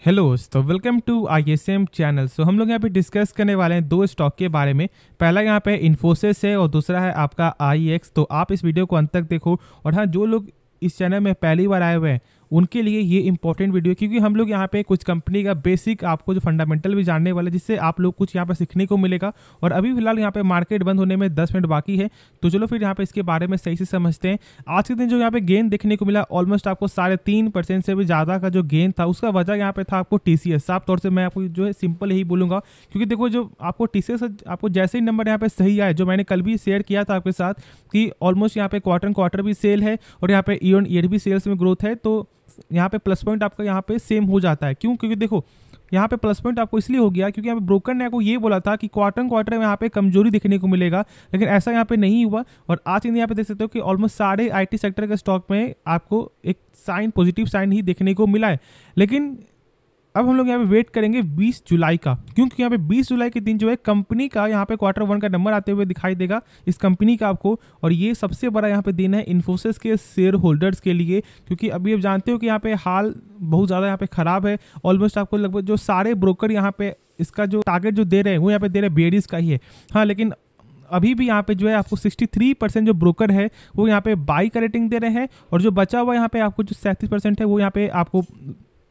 Hello दोस्तों, welcome to ISM channel. हम लोग यहाँ पे डिस्कस करने वाले हैं दो स्टॉक के बारे में। पहला यहाँ पे इन्फोसिस है और दूसरा है आपका IEX। तो आप इस वीडियो को अंत तक देखो। और हाँ, जो लोग इस चैनल में पहली बार आए हुए हैं उनके लिए ये इंपॉर्टेंट वीडियो, क्योंकि हम लोग यहाँ पे कुछ कंपनी का बेसिक आपको जो फंडामेंटल भी जानने वाले, जिससे आप लोग कुछ यहाँ पे सीखने को मिलेगा। और अभी फिलहाल यहाँ पे मार्केट बंद होने में 10 मिनट बाकी है, तो चलो फिर यहाँ पे इसके बारे में सही से समझते हैं। आज के दिन जो यहाँ पे गेन देखने को मिला, ऑलमोस्ट आपको 3.5% से भी ज़्यादा का जो गेन था, उसका वजह यहाँ पे था आपको TCS। साफ तौर से मैं आपको जो है सिंपल ही बोलूँगा, क्योंकि देखो जो आपको TCS आपको जैसे ही नंबर यहाँ पे सही आए, जो मैंने कल भी शेयर किया था आपके साथ कि ऑलमोस्ट यहाँ पे क्वार्टर भी सेल है और यहाँ पे ईयर भी सेल्स में ग्रोथ है, तो यहाँ पे प्लस पॉइंट आपका यहाँ पे सेम हो जाता है। क्यों? क्योंकि देखो यहाँ पे प्लस पॉइंट आपको इसलिए हो गया क्योंकि यहाँ पे ब्रोकर ने आपको ये बोला था कि क्वार्टर में यहाँ पे कमजोरी दिखने को मिलेगा, लेकिन ऐसा यहाँ पे नहीं हुआ। और आज यहाँ पे देख सकते हो कि ऑलमोस्ट सारे IT सेक्टर के स्टॉक में आपको एक पॉजिटिव साइन ही देखने को मिला है। लेकिन अब हम लोग यहाँ पे वेट करेंगे 20 जुलाई का, क्योंकि यहाँ पे 20 जुलाई के दिन जो है कंपनी का यहाँ पे Q1 का नंबर आते हुए दिखाई देगा इस कंपनी का आपको। और ये सबसे बड़ा यहाँ पे दिन है इन्फोसिस के शेयर होल्डर्स के लिए, क्योंकि अभी आप जानते हो कि यहाँ पे हाल बहुत ज़्यादा यहाँ पे ख़राब है। ऑलमोस्ट आपको लगभग जो सारे ब्रोकर यहाँ पे इसका जो टारगेट जो दे रहे हैं वो यहाँ पे दे रहे हैं बेरिस का ही है। हाँ, लेकिन अभी भी यहाँ पे जो है आपको 63% जो ब्रोकर है वो यहाँ पे बाई का रेटिंग दे रहे हैं, और जो बचा हुआ यहाँ पे आपको जो 37% है वो यहाँ पे आपको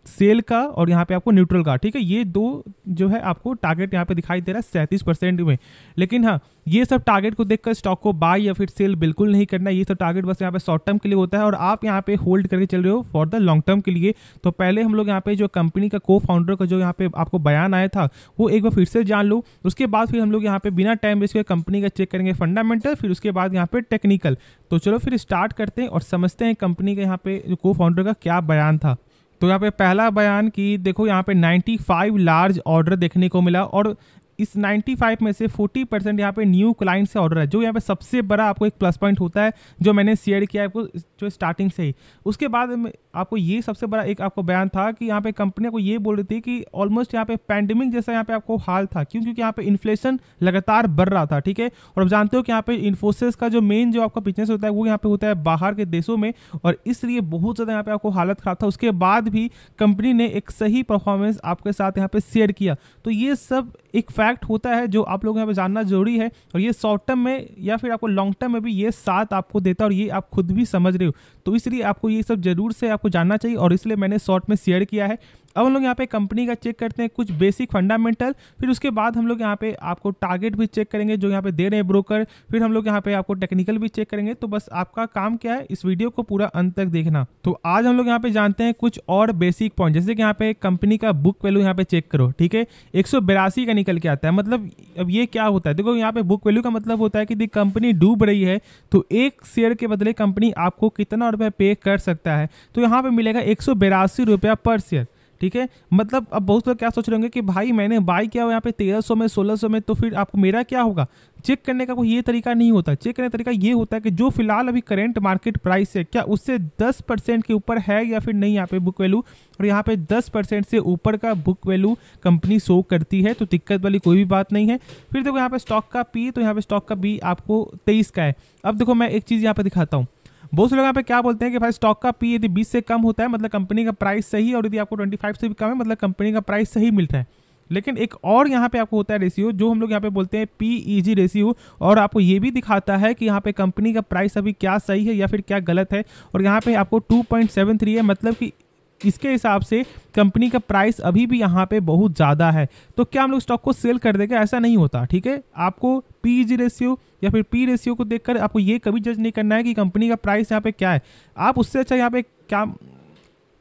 सेल का और यहाँ पे आपको न्यूट्रल का, ठीक है। ये दो जो है आपको टारगेट यहाँ पे दिखाई दे रहा है 37% में। लेकिन हाँ, ये सब टारगेट को देखकर स्टॉक को बाय या फिर सेल बिल्कुल नहीं करना। ये सब टारगेट बस यहाँ पे शॉर्ट टर्म के लिए होता है और आप यहाँ पे होल्ड करके चल रहे हो फॉर द लॉन्ग टर्म के लिए। तो पहले हम लोग यहाँ पे जो कंपनी का Co-फाउंडर का जो यहाँ पे आपको बयान आया था वो एक बार फिर से जान लो। उसके बाद फिर हम लोग यहाँ पे बिना टाइम वेस्ट के कंपनी का चेक करेंगे फंडामेंटल, फिर उसके बाद यहाँ पे टेक्निकल। तो चलो फिर स्टार्ट करते हैं और समझते हैं कंपनी का यहाँ पे जो Co-फाउंडर का क्या बयान था। तो यहाँ पे पहला बयान कि देखो यहाँ पे 95 लार्ज ऑर्डर देखने को मिला, और इस 95 में से 40% यहाँ पे न्यू क्लाइंट से ऑर्डर है, जो यहाँ पे सबसे बड़ा आपको एक प्लस पॉइंट होता है, जो मैंने शेयर किया है आपको जो स्टार्टिंग से ही। उसके बाद आपको ये सबसे बड़ा एक आपको बयान था कि यहाँ पे कंपनी को ये बोल रही थी कि ऑलमोस्ट यहाँ पे पैंडेमिक जैसा यहाँ पे आपको हाल था, क्योंकि यहाँ पे इन्फ्लेशन लगातार बढ़ रहा था, ठीक है। और आप जानते हो कि यहाँ पे इन्फोसिस का जो मेन जो आपका बिजनेस होता है वो यहाँ पे होता है बाहर के देशों में, और इसलिए बहुत ज़्यादा यहाँ पे आपको हालत खराब था। उसके बाद भी कंपनी ने एक सही परफॉर्मेंस आपके साथ यहाँ पे शेयर किया। तो ये सब एक फैक्ट होता है जो आप लोग यहाँ पे जानना जरूरी है, और ये शॉर्ट टर्म में या फिर आपको लॉन्ग टर्म में भी ये साथ आपको देता है, और ये आप खुद भी समझ रहे हो। तो इसलिए आपको ये सब जरूर से आपको जानना चाहिए, और इसलिए मैंने शॉर्ट में शेयर किया है। अब हम लोग यहाँ पे कंपनी का चेक करते हैं कुछ बेसिक फंडामेंटल, फिर उसके बाद हम लोग यहाँ पे आपको टारगेट भी चेक करेंगे जो यहाँ पे दे रहे हैं ब्रोकर, फिर हम लोग यहाँ पे आपको टेक्निकल भी चेक करेंगे। तो बस आपका काम क्या है, इस वीडियो को पूरा अंत तक देखना। तो आज हम लोग यहाँ पे जानते हैं कुछ और बेसिक पॉइंट, जैसे कि यहाँ पे कंपनी का बुक वैल्यू यहाँ पे चेक करो, ठीक है। 182 का निकल के आता है। मतलब अब ये क्या होता है, देखो यहाँ पे बुक वैल्यू का मतलब होता है कि कंपनी डूब रही है तो एक शेयर के बदले कंपनी आपको कितना रुपया पे कर सकता है। तो यहाँ पे मिलेगा 182 रुपया पर शेयर, ठीक है। मतलब अब बहुत लोग क्या सोच रहे होंगे कि भाई मैंने बाई किया हुआ यहाँ पे 1300 में 1600 में, तो फिर आपको मेरा क्या होगा। चेक करने का कोई ये तरीका नहीं होता। चेक करने का तरीका ये होता है कि जो फिलहाल अभी करंट मार्केट प्राइस है क्या उससे 10% के ऊपर है या फिर नहीं यहाँ पे बुक वैल्यू, और यहाँ पे 10% से ऊपर का बुक वैल्यू कंपनी शो करती है, तो दिक्कत वाली कोई भी बात नहीं है। फिर देखो यहाँ पे स्टॉक का पी, तो यहाँ पे स्टॉक का बी आपको 23 का है। अब देखो मैं एक चीज़ यहाँ पे दिखाता हूँ। बहुत से लोग यहाँ पे क्या बोलते हैं कि भाई स्टॉक का पी यदि 20 से कम होता है मतलब कंपनी का प्राइस सही है, और यदि आपको 25 से भी कम है मतलब कंपनी का प्राइस सही मिल रहा है। लेकिन एक और यहाँ पे आपको होता है रेशियो, जो हम लोग यहाँ पे बोलते हैं PEG रेशियो, और आपको ये भी दिखाता है कि यहाँ पे कंपनी का प्राइस अभी क्या सही है या फिर क्या गलत है। और यहाँ पे आपको 2.73 है, मतलब कि इसके हिसाब से कंपनी का प्राइस अभी भी यहाँ पे बहुत ज़्यादा है। तो क्या हम लोग स्टॉक को सेल कर देंगे? ऐसा नहीं होता, ठीक है। आपको PEG रेशियो या फिर P रेशियो को देखकर आपको ये कभी जज नहीं करना है कि कंपनी का प्राइस यहाँ पे क्या है। आप उससे अच्छा यहाँ पे क्या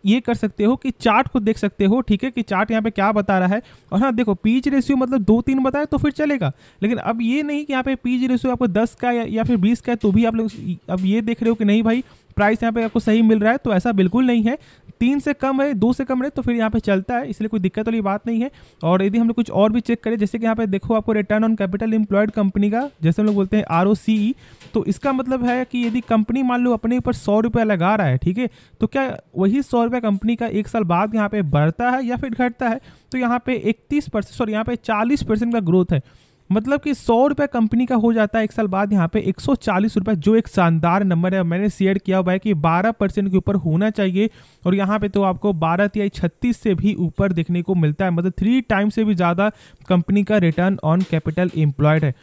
ये कर सकते हो कि चार्ट को देख सकते हो, ठीक है, कि चार्ट यहाँ पे क्या बता रहा है। और हाँ देखो, PEG रेशियो मतलब 2-3 बताए तो फिर चलेगा, लेकिन अब ये नहीं कि यहाँ पे PEG रेशियो आपको 10 का या फिर 20 का है तो भी आप लोग अब ये देख रहे हो कि नहीं भाई प्राइस यहाँ पे आपको सही मिल रहा है। तो ऐसा बिल्कुल नहीं है। 3 से कम है, 2 से कम है तो फिर यहाँ पे चलता है, इसलिए कोई दिक्कत वाली बात नहीं है। और यदि हम लोग कुछ और भी चेक करें, जैसे कि यहाँ पे देखो आपको return on capital employed company का, जैसे हम लोग बोलते हैं ROCE, तो इसका मतलब है कि यदि कंपनी मान लो अपने ऊपर 100 रुपया लगा रहा है, ठीक है, तो क्या वही 100 रुपया कंपनी का 1 साल बाद यहाँ पे बढ़ता है या फिर घटता है। तो यहाँ पे 31%, सॉरी यहाँ पे 40% का ग्रोथ है। मतलब कि 100 रुपये कंपनी का हो जाता है एक साल बाद यहाँ पे 140 रुपये, जो एक शानदार नंबर है। मैंने शेयर किया हुआ है कि 12% के ऊपर होना चाहिए, और यहाँ पे तो आपको 12/36 से भी ऊपर देखने को मिलता है, मतलब 3 टाइम से भी ज़्यादा कंपनी का रिटर्न ऑन कैपिटल एम्प्लॉयड है।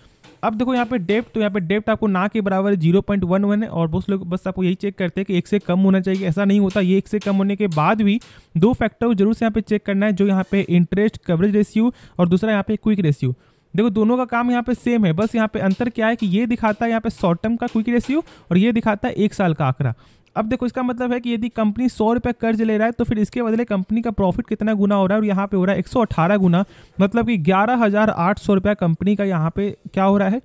अब देखो यहाँ पे डेप्ट, तो यहाँ पे डेप्ट आपको ना के बराबर 0.11 है, और बहुत लोग बस आपको यही चेक करते हैं कि 1 से कम होना चाहिए। ऐसा नहीं होता, ये 1 से कम होने के बाद भी 2 फैक्टर जरूर से यहाँ पे चेक करना है, जो यहाँ पे इंटरेस्ट कवरेज रेशियो और दूसरा यहाँ पे क्विक रेशियो। देखो दोनों का काम यहाँ पे सेम है, बस यहाँ पे अंतर क्या है कि ये दिखाता है यहाँ पे शॉर्ट टर्म का क्विक रेशियो और ये दिखाता है 1 साल का आंकड़ा। अब देखो इसका मतलब है कि यदि कंपनी 100 रुपये कर्ज ले रहा है तो फिर इसके बदले कंपनी का प्रॉफिट कितना गुना हो रहा है, और यहाँ पे हो रहा है 118 गुना, मतलब कि 11,800 रुपया कंपनी का यहाँ पे क्या हो रहा है,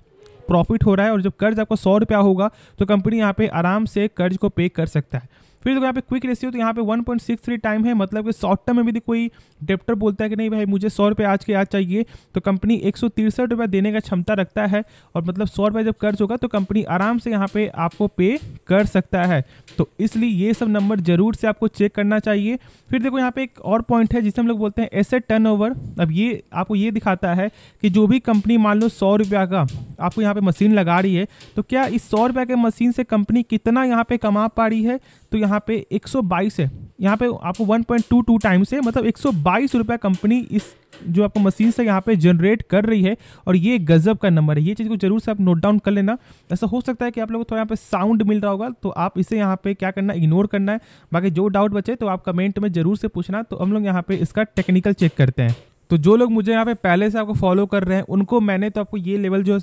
प्रॉफिट हो रहा है। और जब कर्ज आपको 100 रुपया होगा तो कंपनी यहाँ पे आराम से कर्ज को पे कर सकता है। फिर देखो यहाँ पे क्विक रेशियो, तो यहाँ पे 1.63 टाइम है, मतलब कि शॉर्ट टर्म में भी कोई डेप्टर बोलता है कि नहीं भाई मुझे 100 रुपये आज के आज चाहिए, तो कंपनी 163 रुपये देने का क्षमता रखता है, और मतलब 100 रुपये जब कर्ज होगा तो कंपनी आराम से यहाँ पे आपको पे कर सकता है। तो इसलिए ये सब नंबर जरूर से आपको चेक करना चाहिए। फिर देखो यहाँ पे एक और पॉइंट है जिसे हम लोग बोलते हैं एसेट टर्नओवर। अब ये आपको ये दिखाता है कि जो भी कंपनी मान लो 100 रुपया का आपको यहाँ पे मशीन लगा रही है, तो क्या इस 100 रुपये के मशीन से कंपनी कितना यहाँ पे कमा पा रही है, तो यहाँ पे 122 है, यहाँ पे आपको 1.22 टाइम्स है, मतलब 122 रुपया कंपनी इस जो आपको मशीन से यहाँ पे जनरेट कर रही है, और ये गजब का नंबर है। ये चीज़ को जरूर से आप नोट डाउन कर लेना। ऐसा हो सकता है कि आप लोगों को थोड़ा यहाँ पे साउंड मिल रहा होगा, तो आप इसे यहाँ पे क्या करना, इग्नोर करना है। बाकी जो डाउट बचे तो आप कमेंट में जरूर से पूछना, तो हम लोग यहाँ पे इसका टेक्निकल चेक करते हैं। तो जो लोग मुझे यहाँ पे पहले से आपको फॉलो कर रहे हैं उनको मैंने तो आपको ये लेवल जो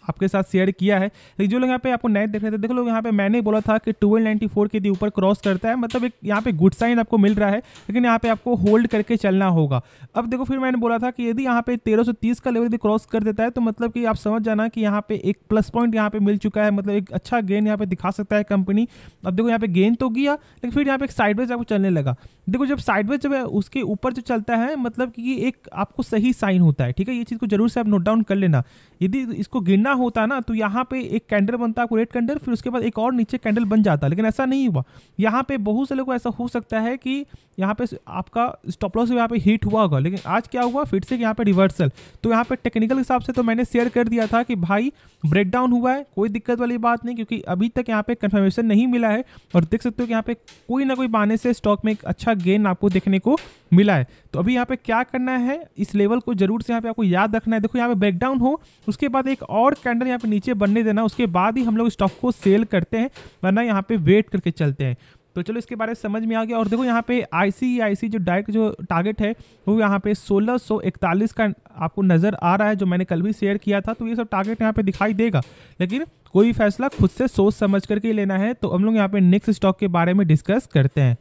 आपके साथ शेयर किया है, लेकिन जो लोग यहाँ पे आपको नए देख रहे थे, देखो लोग यहाँ पे मैंने बोला था कि 1294 के ऊपर क्रॉस करता है, मतलब एक यहाँ पे गुड साइन आपको मिल रहा है, लेकिन यहाँ पे आपको होल्ड करके चलना होगा। अब देखो फिर मैंने बोला था कि यदि यहाँ पे 1330 का लेवल भी क्रॉस कर देता है तो मतलब कि आप समझ जाना कि यहाँ पे एक प्लस पॉइंट यहाँ पे मिल चुका है, मतलब एक अच्छा गेन यहाँ पे दिखा सकता है कंपनी। अब देखो यहाँ पे गेन तो गया, लेकिन फिर यहाँ पे एक साइडवेज आपको चलने लगा। देखो जब साइडवेज जब उसके ऊपर जो चलता है, मतलब कि ये एक आपको सही साइन होता है, ठीक है। ये चीज़ को जरूर से आप नोट डाउन कर लेना। यदि इसको गिनना होता ना तो यहाँ पे एक कैंडल बनता है रेड कैंडल, फिर उसके बाद एक और नीचे कैंडल बन जाता, लेकिन ऐसा नहीं हुआ। यहाँ पे बहुत से लोगों को ऐसा हो सकता है कि यहाँ पे आपका स्टॉप लॉस यहाँ पे हिट हुआ होगा, लेकिन आज क्या हुआ, फिर से यहाँ पे रिवर्सल। तो यहाँ पे टेक्निकल हिसाब से तो मैंने शेयर कर दिया था कि भाई ब्रेकडाउन हुआ है, कोई दिक्कत वाली बात नहीं, क्योंकि अभी तक यहाँ पे कंफर्मेशन नहीं मिला है, और देख सकते हो कि यहाँ पे कोई ना कोई बहाने से स्टॉक में एक अच्छा गेन आपको देखने को मिला है। तो अभी यहाँ पे क्या करना है, इस लेवल को जरूर से यहाँ पे आपको याद रखना है। देखो यहाँ पे ब्रेकडाउन हो, उसके बाद एक और कैंडल यहाँ पे नीचे बनने देना, उसके बाद ही हम लोग स्टॉक को सेल करते हैं, वरना यहाँ पे वेट करके चलते हैं। तो चलो इसके बारे में समझ में आ गया। और देखो यहाँ पे ICICI जो डायरेक्ट जो टारगेट है वो यहाँ पे 1641 का आपको नज़र आ रहा है, जो मैंने कल भी शेयर किया था। तो ये सब टारगेट यहाँ पे दिखाई देगा, लेकिन कोई फैसला खुद से सोच समझ करके लेना है। तो हम लोग यहाँ पे नेक्स्ट स्टॉक के बारे में डिस्कस करते हैं।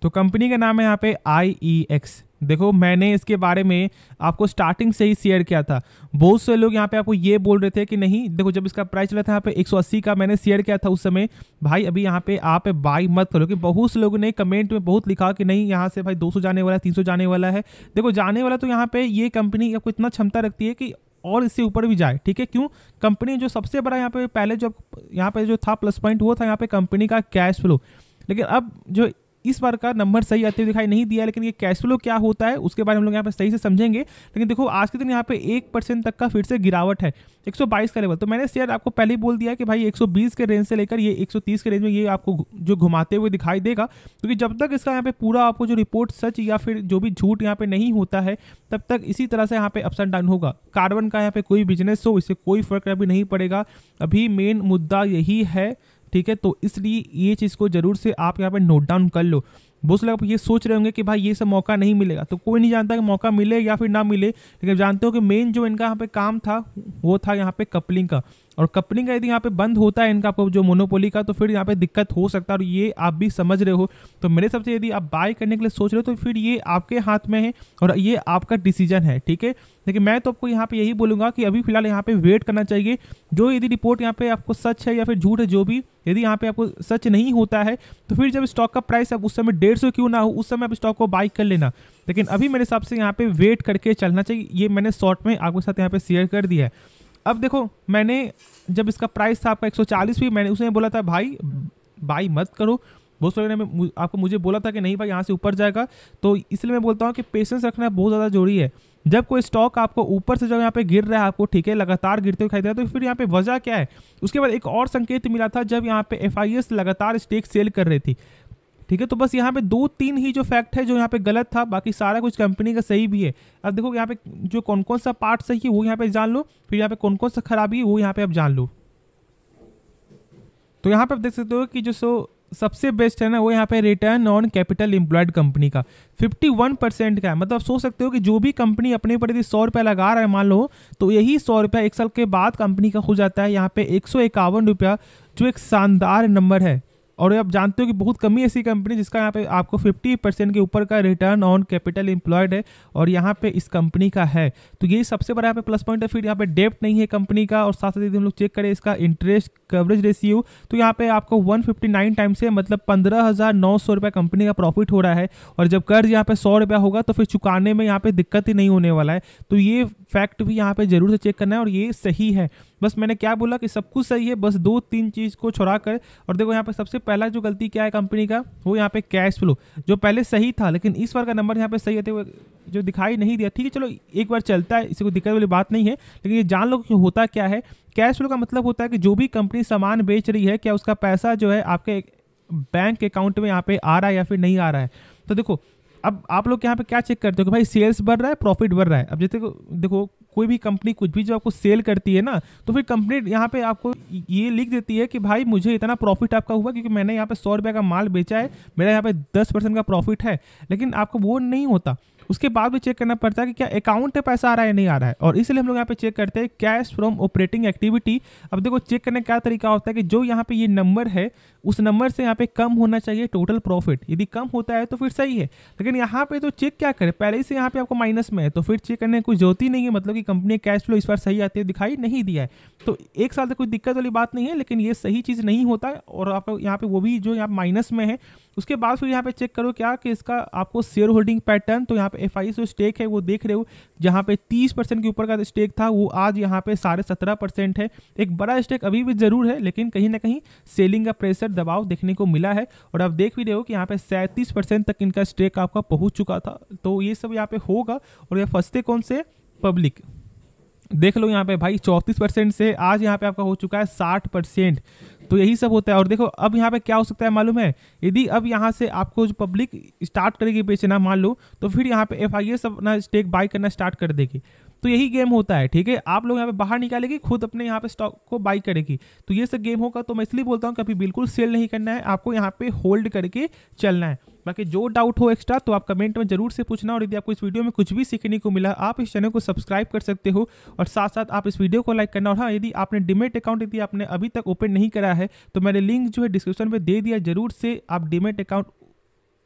तो कंपनी का नाम है यहाँ पे IEX। देखो मैंने इसके बारे में आपको स्टार्टिंग से ही शेयर किया था। बहुत से लोग यहाँ पे आपको ये बोल रहे थे कि नहीं, देखो जब इसका प्राइस चला था यहाँ पे 180 का, मैंने शेयर किया था उस समय, भाई अभी यहाँ पे आप बाई मत करो, कि बहुत से लोगों ने कमेंट में बहुत लिखा कि नहीं यहाँ से भाई 200 जाने वाला है, 300 जाने वाला है। देखो जाने वाला तो यहाँ पे ये कंपनी आपको इतना क्षमता रखती है कि और इससे ऊपर भी जाए, ठीक है। क्यों, कंपनी जो सबसे बड़ा यहाँ पे पहले जो यहाँ पे जो था प्लस पॉइंट वो था यहाँ पे कंपनी का कैश फ्लो, लेकिन अब जो इस बार का नंबर सही आते हुए दिखाई नहीं दिया। लेकिन ये कैश फ्लो क्या होता है उसके बारे में हम लोग यहाँ पे सही से समझेंगे। लेकिन देखो आज के दिन यहाँ पे 1% तक का फिर से गिरावट है, 122 का लेवल। तो मैंने शेयर आपको पहले ही बोल दिया कि भाई 120 के रेंज से लेकर ये 130 के रेंज में ये आपको जो घुमाते हुए दिखाई देगा, क्योंकि जब तक इसका यहाँ पे पूरा आपको जो रिपोर्ट सच या फिर जो भी झूठ यहाँ पे नहीं होता है, तब तक इसी तरह से यहाँ पे अप्स एंड डाउन होगा। कार्बन का यहाँ पे कोई बिजनेस हो, इससे कोई फर्क अभी नहीं पड़ेगा। अभी मेन मुद्दा यही है, ठीक है। तो इसलिए ये चीज़ को जरूर से आप यहाँ पे नोट डाउन कर लो। बहुत से लोग ये सोच रहे होंगे कि भाई ये सब मौका नहीं मिलेगा, तो कोई नहीं जानता कि मौका मिले या फिर ना मिले, लेकिन जानते हो कि मेन जो इनका यहाँ पे काम था वो था यहाँ पे कपलिंग का। और कपलिंग का यदि यहाँ पे बंद होता है इनका आपको जो मोनोपोली का, तो फिर यहाँ पे दिक्कत हो सकता है, और ये आप भी समझ रहे हो। तो मेरे हिसाब से यदि आप बाय करने के लिए सोच रहे हो तो फिर ये आपके हाथ में है और ये आपका डिसीजन है, ठीक है। लेकिन मैं तो आपको यहाँ पे यही बोलूँगा कि अभी फिलहाल यहाँ पे वेट करना चाहिए। जो यदि रिपोर्ट यहाँ पे आपको सच है या फिर झूठ है, जो भी यदि यहाँ पे आपको सच नहीं होता है, तो फिर जब स्टॉक का प्राइस अब उस समय 150 क्यों ना हो, उस समय आप स्टॉक को बाई कर लेना। लेकिन अभी मेरे हिसाब से यहाँ पे वेट करके चलना चाहिए। ये मैंने शॉर्ट में आपके साथ यहाँ पे शेयर कर दिया है। अब देखो मैंने जब इसका प्राइस था आपका 140 भी, मैंने उसने बोला था भाई बाई मत करो। बहुत सारे ने आपको मुझे बोला था कि नहीं भाई यहाँ से ऊपर जाएगा, तो इसलिए मैं बोलता हूँ कि पेशेंस रखना बहुत ज़्यादा जरूरी है। जब कोई स्टॉक आपको ऊपर से जब यहाँ पे गिर रहा है आपको, ठीक है, लगातार गिरते हुए दिखाई दे रहा है, तो फिर यहाँ पे वजह क्या है। उसके बाद एक और संकेत मिला था जब यहाँ पे FIS लगातार स्टेक सेल कर रही थी, ठीक है। तो बस यहाँ पे 2-3 ही जो फैक्ट है जो यहाँ पे गलत था, बाकी सारा कुछ कंपनी का सही भी है। अब देखो यहाँ पे जो कौन कौन सा पार्ट सही है वो यहाँ पे जान लो, फिर यहाँ पे कौन कौन सा खराबी है वो यहाँ पे आप जान लो। तो यहाँ पे आप देख सकते हो कि जो सबसे बेस्ट है ना वो यहाँ पे return on capital employed company का 51% का है। मतलब सोच सकते हो कि जो भी कंपनी अपने ऊपर यदि 100 रुपया लगा रहा है मान लो, तो यही 100 रुपया 1 साल के बाद कंपनी का हो जाता है यहाँ पे 151 रुपया, जो एक शानदार नंबर है। और आप जानते हो कि बहुत कमी ऐसी कंपनी जिसका यहाँ पे आपको 50% के ऊपर का रिटर्न ऑन कैपिटल एम्प्लॉयड है, और यहाँ पे इस कंपनी का है। तो यही सबसे बड़ा यहाँ पे प्लस पॉइंट है। फिर यहाँ पे डेप्ट नहीं है कंपनी का, और साथ साथ यदि हम लोग चेक करें इसका इंटरेस्ट कवरेज रेशियो, तो यहाँ पे आपको 159 टाइम्स है, मतलब 15,900 रुपये कंपनी का प्रॉफिट हो रहा है। और जब कर्ज यहाँ पे 100 रुपया होगा तो फिर चुकाने में यहाँ पे दिक्कत ही नहीं होने वाला है। तो ये फैक्ट भी यहाँ पे जरूर से चेक करना है, और ये सही है। बस मैंने क्या बोला कि सब कुछ सही है, बस 2-3 चीज़ को छोड़ा कर। और देखो यहाँ पे सबसे पहला जो गलती क्या है कंपनी का, वो यहाँ पे कैश फ्लो जो पहले सही था, लेकिन इस बार का नंबर यहाँ पे सही है तो जो दिखाई नहीं दिया। ठीक है, चलो एक बार चलता है, इसे कोई दिक्कत वाली बात नहीं है, लेकिन ये जान लो कि होता क्या है। कैश फ्लो का मतलब होता है कि जो भी कंपनी सामान बेच रही है, क्या उसका पैसा जो है आपके बैंक अकाउंट में यहाँ पे आ रहा है या फिर नहीं आ रहा है। तो देखो अब आप लोग यहाँ पे क्या चेक करते हो कि भाई सेल्स बढ़ रहा है, प्रॉफिट बढ़ रहा है। अब जैसे देखो कोई भी कंपनी कुछ भी जो आपको सेल करती है ना, तो फिर कंपनी यहाँ पे आपको ये लिख देती है कि भाई मुझे इतना प्रॉफिट आपका हुआ क्योंकि मैंने यहाँ पे 100 रुपये का माल बेचा है, मेरा यहाँ पे 10% का प्रॉफिट है। लेकिन आपको वो नहीं होता, उसके बाद भी चेक करना पड़ता है कि क्या अकाउंट में पैसा आ रहा है या नहीं आ रहा है। और इसलिए हम लोग यहाँ पे चेक करते हैं कैश फ्रॉम ऑपरेटिंग एक्टिविटी। अब देखो चेक करने का तरीका होता है कि जो यहाँ पे ये नंबर है उस नंबर से यहाँ पे कम होना चाहिए टोटल प्रॉफिट। यदि कम होता है तो फिर सही है, लेकिन यहाँ पे तो चेक क्या करें, पहले ही से यहाँ पे आपको माइनस में है, तो फिर चेक करने की कोई जरूरत ही नहीं है। मतलब कि कंपनी कैश फ्लो इस बार सही आती है दिखाई नहीं दिया है, तो एक साल तक कोई दिक्कत वाली बात नहीं है। लेकिन ये सही चीज़ नहीं होता है, और आपको यहाँ पे वो भी जो यहाँ माइनस में है। उसके बाद फिर यहाँ पे चेक करो क्या कि इसका आपको शेयर होल्डिंग पैटर्न, तो यहाँ पे FIS जो स्टेक है वो देख रहे हो, जहाँ पे 30% के ऊपर का स्टेक था वो आज यहाँ पे 17.5% है। एक बड़ा स्टेक अभी भी जरूर है, लेकिन कहीं ना कहीं सेलिंग का प्रेशर दबाव देखने को मिला है। और आप देख भी रहे हो कि यहाँ पे 37% तक इनका स्टेक आपका पहुंच चुका था। तो ये सब यहाँ पे होगा। और ये फंसते कौन से, पब्लिक। देख लो यहाँ पे भाई 34% से आज यहाँ पे आपका हो चुका है 60%। तो यही सब होता है। और देखो अब यहाँ पे क्या हो सकता है मालूम है, यदि अब यहाँ से आपको जो पब्लिक स्टार्ट करेगी बेचना मान लो, तो फिर यहाँ पे FIS अपना स्टेक बाई करना स्टार्ट कर देगी। तो यही गेम होता है, ठीक है। आप लोग यहाँ पे बाहर निकालेगी, खुद अपने यहाँ पे स्टॉक को बाई करेगी। तो ये सब गेम होगा। तो मैं इसलिए बोलता हूँ कि अभी बिल्कुल सेल नहीं करना है, आपको यहाँ पे होल्ड करके चलना है। बाकी जो डाउट हो एक्स्ट्रा तो आप कमेंट में जरूर से पूछना। और यदि आपको इस वीडियो में कुछ भी सीखने को मिला, आप इस चैनल को सब्सक्राइब कर सकते हो, और साथ साथ आप इस वीडियो को लाइक करना। और हाँ, यदि आपने डीमैट अकाउंट यदि आपने अभी तक ओपन नहीं करा है तो मैंने लिंक जो है डिस्क्रिप्शन में दे दिया, जरूर से आप डीमैट अकाउंट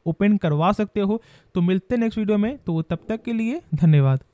ओपन करवा सकते हो। तो मिलते हैं नेक्स्ट वीडियो में, तो तब तक के लिए धन्यवाद।